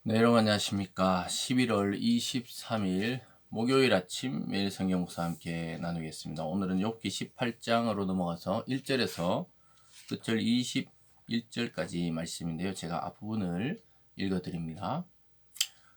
네, 여러분 안녕하십니까. 11월 23일 목요일 아침 매일 성경 묵상 함께 나누겠습니다. 오늘은 욥기 18장으로 넘어가서 1절에서 끝절 21절까지 말씀인데요. 제가 앞부분을 읽어드립니다.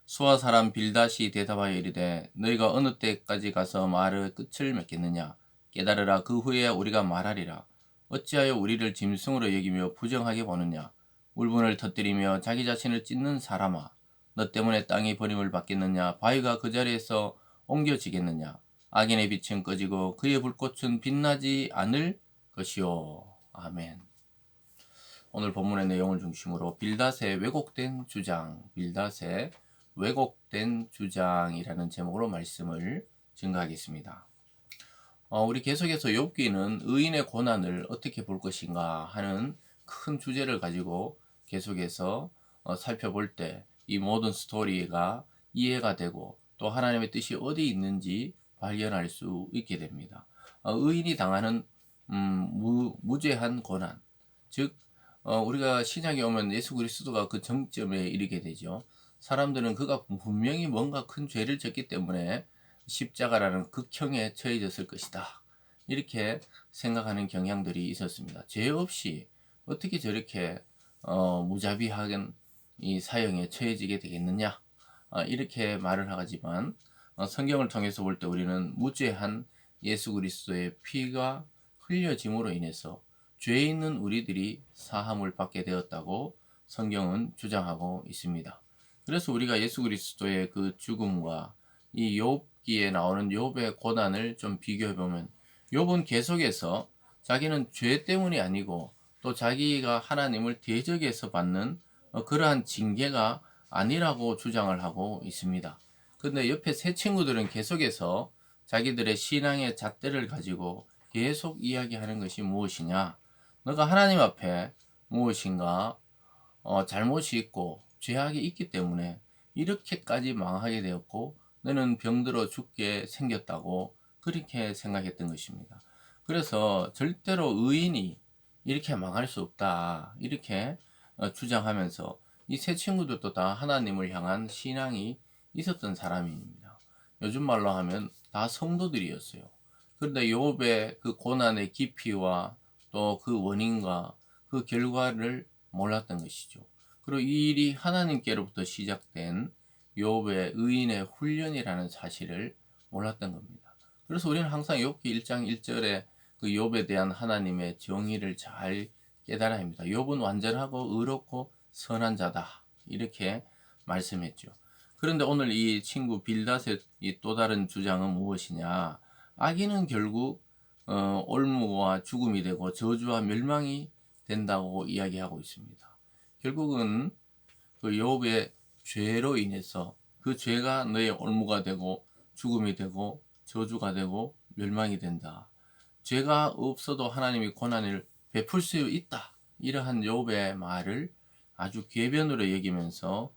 수아 사람 빌닷이 대답하여 이르되 너희가 어느 때까지 가서 말의 끝을 맺겠느냐. 깨달으라. 그 후에 우리가 말하리라. 어찌하여 우리를 짐승으로 여기며 부정하게 보느냐. 울분을 터뜨리며 자기 자신을 찢는 사람아, 너 때문에 땅이 버림을 받겠느냐. 바위가 그 자리에서 옮겨지겠느냐. 악인의 빛은 꺼지고 그의 불꽃은 빛나지 않을 것이요. 아멘. 오늘 본문의 내용을 중심으로 빌닷의 왜곡된 주장, 빌닷의 왜곡된 주장이라는 제목으로 말씀을 증거하겠습니다. 우리 계속해서 욥기는 의인의 고난을 어떻게 볼 것인가 하는 큰 주제를 가지고 계속해서 살펴볼 때 이 모든 스토리가 이해가 되고 또 하나님의 뜻이 어디 있는지 발견할 수 있게 됩니다. 의인이 당하는 무죄한 고난, 즉 우리가 신약에 오면 예수 그리스도가 그 정점에 이르게 되죠. 사람들은 그가 분명히 뭔가 큰 죄를 졌기 때문에 십자가라는 극형에 처해졌을 것이다, 이렇게 생각하는 경향들이 있었습니다. 죄 없이 어떻게 저렇게 무자비하게 이 사형에 처해지게 되겠느냐, 이렇게 말을 하지만 성경을 통해서 볼 때 우리는 무죄한 예수 그리스도의 피가 흘려짐으로 인해서 죄 있는 우리들이 사함을 받게 되었다고 성경은 주장하고 있습니다. 그래서 우리가 예수 그리스도의 그 죽음과 이 욥기에 나오는 욥의 고난을 좀 비교해 보면, 욥은 계속해서 자기는 죄 때문이 아니고 또 자기가 하나님을 대적해서 받는 그러한 징계가 아니라고 주장을 하고 있습니다. 근데 옆에 세 친구들은 계속해서 자기들의 신앙의 잣대를 가지고 계속 이야기하는 것이 무엇이냐? 너가 하나님 앞에 무엇인가 잘못이 있고 죄악이 있기 때문에 이렇게까지 망하게 되었고 너는 병들어 죽게 생겼다고 그렇게 생각했던 것입니다. 그래서 절대로 의인이 이렇게 망할 수 없다, 이렇게 주장하면서 이 세 친구들도 다 하나님을 향한 신앙이 있었던 사람입니다. 요즘 말로 하면 다 성도들이었어요. 그런데 욥의 그 고난의 깊이와 또 그 원인과 그 결과를 몰랐던 것이죠. 그리고 이 일이 하나님께로부터 시작된 욥의 의인의 훈련이라는 사실을 몰랐던 겁니다. 그래서 우리는 항상 욥기 1장 1절에 그 욥에 대한 하나님의 정의를 잘 깨달아야 합니다. 욥은 완전하고 의롭고 선한 자다, 이렇게 말씀했죠. 그런데 오늘 이 친구 빌닷의 이 또 다른 주장은 무엇이냐? 악인은 결국 올무와 죽음이 되고 저주와 멸망이 된다고 이야기하고 있습니다. 결국은 그 욥의 죄로 인해서 그 죄가 너의 올무가 되고 죽음이 되고 저주가 되고 멸망이 된다. 죄가 없어도 하나님이 고난을 베풀 수 있다, 이러한 욥의 말을 아주 궤변으로 여기면서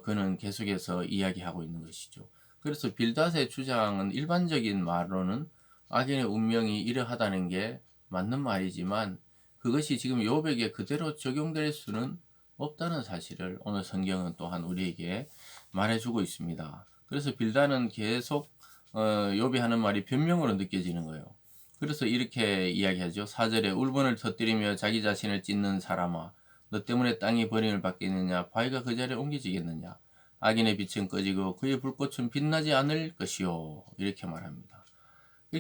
그는 계속해서 이야기하고 있는 것이죠. 그래서 빌닷의 주장은 일반적인 말로는 악인의 운명이 이러하다는 게 맞는 말이지만 그것이 지금 욥에게 그대로 적용될 수는 없다는 사실을 오늘 성경은 또한 우리에게 말해주고 있습니다. 그래서 빌닷은 계속 욥이 하는 말이 변명으로 느껴지는 거예요. 그래서 이렇게 이야기하죠. 4절에 울분을 터뜨리며 자기 자신을 찢는 사람아, 너 때문에 땅이 버림을 받겠느냐. 바위가 그 자리에 옮겨지겠느냐. 악인의 빛은 꺼지고 그의 불꽃은 빛나지 않을 것이요, 이렇게 말합니다.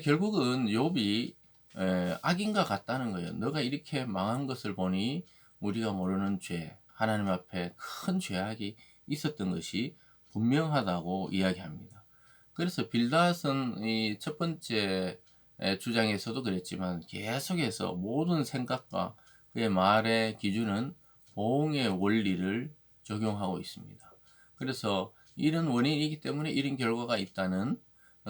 결국은 욥이 악인과 같다는 거예요. 너가 이렇게 망한 것을 보니 우리가 모르는 죄, 하나님 앞에 큰 죄악이 있었던 것이 분명하다고 이야기합니다. 그래서 빌닷은 이 첫 번째 주장에서도 그랬지만 계속해서 모든 생각과 그의 말의 기준은 보응의 원리를 적용하고 있습니다. 그래서 이런 원인이기 때문에 이런 결과가 있다는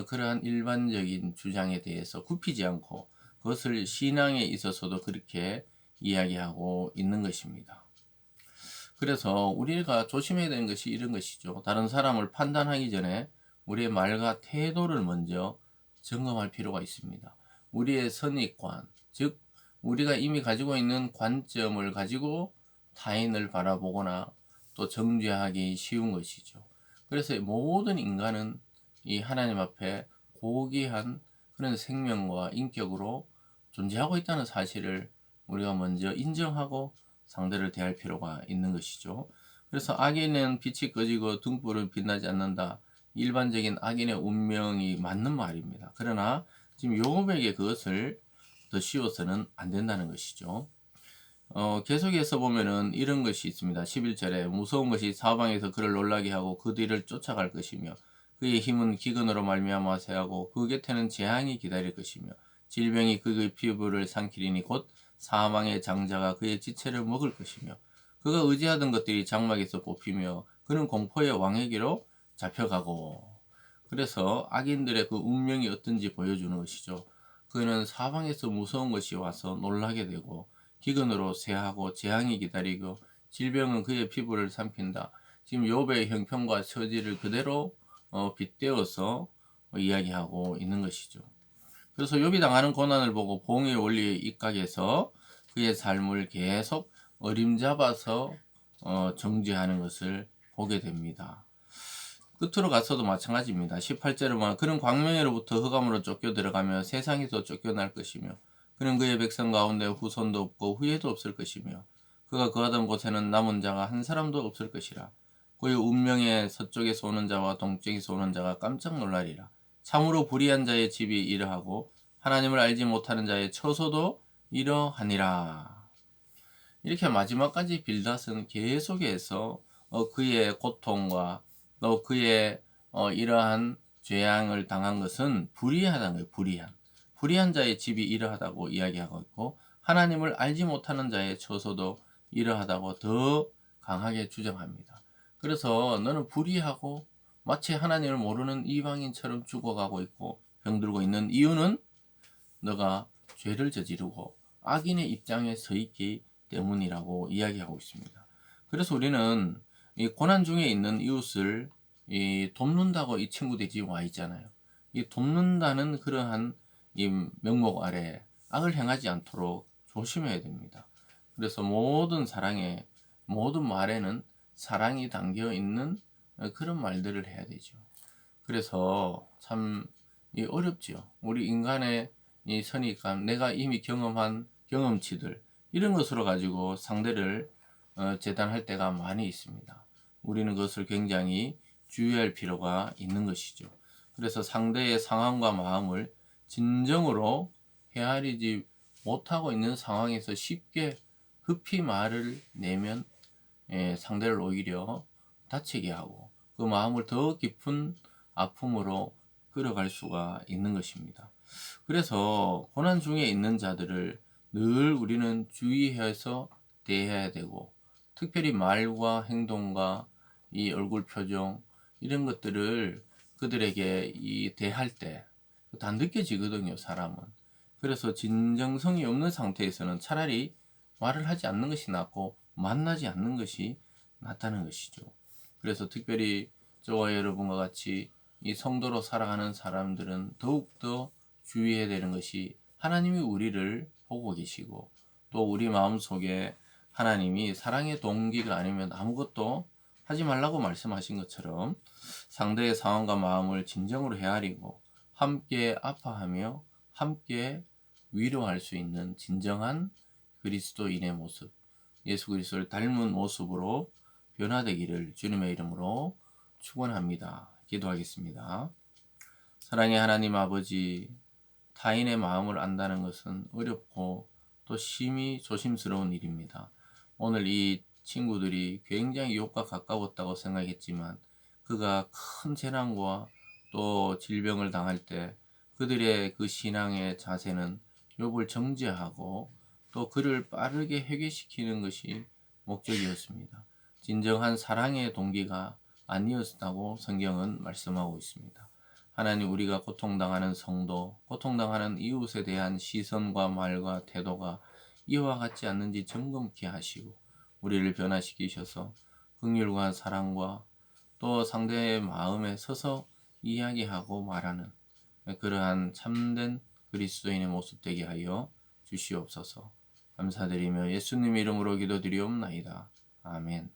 그러한 일반적인 주장에 대해서 굽히지 않고 그것을 신앙에 있어서도 그렇게 이야기하고 있는 것입니다. 그래서 우리가 조심해야 되는 것이 이런 것이죠. 다른 사람을 판단하기 전에 우리의 말과 태도를 먼저 점검할 필요가 있습니다. 우리의 선입관, 즉 우리가 이미 가지고 있는 관점을 가지고 타인을 바라보거나 또 정죄하기 쉬운 것이죠. 그래서 모든 인간은 이 하나님 앞에 고귀한 그런 생명과 인격으로 존재하고 있다는 사실을 우리가 먼저 인정하고 상대를 대할 필요가 있는 것이죠. 그래서 악인은 빛이 꺼지고 등불은 빛나지 않는다. 일반적인 악인의 운명이 맞는 말입니다. 그러나 지금 욥에게 그것을 더 씌워서는 안 된다는 것이죠. 계속해서 보면은 이런 것이 있습니다. 11절에 무서운 것이 사방에서 그를 놀라게 하고 그 뒤를 쫓아갈 것이며 그의 힘은 기근으로 말미암아 세하고 그 곁에는 재앙이 기다릴 것이며 질병이 그의 피부를 삼키리니 곧 사망의 장자가 그의 지체를 먹을 것이며 그가 의지하던 것들이 장막에서 뽑히며 그는 공포의 왕에게로 잡혀가고. 그래서 악인들의 그 운명이 어떤지 보여주는 것이죠. 그는 사방에서 무서운 것이 와서 놀라게 되고 기근으로 쇠하고 재앙이 기다리고 질병은 그의 피부를 삼킨다. 지금 욥의 형편과 처지를 그대로 빗대어서 이야기하고 있는 것이죠. 그래서 욥이 당하는 고난을 보고 공의 원리에 입각해서 그의 삶을 계속 어림잡아서 정죄하는 것을 보게 됩니다. 끝으로 가서도 마찬가지입니다. 18절에 보면 그는 광명으로부터 흑암으로 쫓겨 들어가며 세상에서 쫓겨날 것이며 그는 그의 백성 가운데 후손도 없고 후예도 없을 것이며 그가 거하던 곳에는 남은 자가 한 사람도 없을 것이라. 그의 운명에 서쪽에서 오는 자와 동쪽에서 오는 자가 깜짝 놀라리라. 참으로 불의한 자의 집이 이러하고 하나님을 알지 못하는 자의 처소도 이러하니라. 이렇게 마지막까지 빌닷은 계속해서 그의 고통과 또 그의 이러한 죄악을 당한 것은 불의하다는 거예요. 불의한 자의 집이 이러하다고 이야기하고 있고 하나님을 알지 못하는 자의 처소도 이러하다고 더 강하게 주장합니다. 그래서 너는 불의하고 마치 하나님을 모르는 이방인처럼 죽어가고 있고 병들고 있는 이유는 너가 죄를 저지르고 악인의 입장에 서 있기 때문이라고 이야기하고 있습니다. 그래서 우리는 이 고난 중에 있는 이웃을 돕는다고 이 친구들이 지금 와 있잖아요. 이 돕는다는 그러한 이 명목 아래 악을 행하지 않도록 조심해야 됩니다. 그래서 모든 사랑에 모든 말에는 사랑이 담겨 있는 그런 말들을 해야 되죠. 그래서 참 어렵죠. 우리 인간의 이 선입관, 내가 이미 경험한 경험치들 이런 것으로 가지고 상대를 재단할 때가 많이 있습니다. 우리는 그것을 굉장히 주의할 필요가 있는 것이죠. 그래서 상대의 상황과 마음을 진정으로 헤아리지 못하고 있는 상황에서 쉽게 급히 말을 내면 상대를 오히려 다치게 하고 그 마음을 더 깊은 아픔으로 끌어갈 수가 있는 것입니다. 그래서 고난 중에 있는 자들을 늘 우리는 주의해서 대해야 되고 특별히 말과 행동과 이 얼굴 표정 이런 것들을 그들에게 대할 때 다 느껴지거든요, 사람은. 그래서 진정성이 없는 상태에서는 차라리 말을 하지 않는 것이 낫고 만나지 않는 것이 낫다는 것이죠. 그래서 특별히 저와 여러분과 같이 이 성도로 살아가는 사람들은 더욱더 주의해야 되는 것이 하나님이 우리를 보고 계시고 또 우리 마음속에 하나님이 사랑의 동기가 아니면 아무것도 하지 말라고 말씀하신 것처럼 상대의 상황과 마음을 진정으로 헤아리고 함께 아파하며 함께 위로할 수 있는 진정한 그리스도인의 모습, 예수 그리스도를 닮은 모습으로 변화되기를 주님의 이름으로 축원합니다. 기도하겠습니다. 사랑의 하나님 아버지, 타인의 마음을 안다는 것은 어렵고 또 심히 조심스러운 일입니다. 오늘 이 친구들이 굉장히 욥과 가까웠다고 생각했지만 그가 큰 재난과 또 질병을 당할 때 그들의 그 신앙의 자세는 욥을 정죄하고 또 그를 빠르게 회개시키는 것이 목적이었습니다. 진정한 사랑의 동기가 아니었다고 성경은 말씀하고 있습니다. 하나님, 우리가 고통당하는 성도, 고통당하는 이웃에 대한 시선과 말과 태도가 이와 같지 않는지 점검케 하시고 우리를 변화시키셔서 긍휼과 사랑과 또 상대의 마음에 서서 이야기하고 말하는 그러한 참된 그리스도인의 모습 되게 하여 주시옵소서. 감사드리며 예수님 이름으로 기도드리옵나이다. 아멘.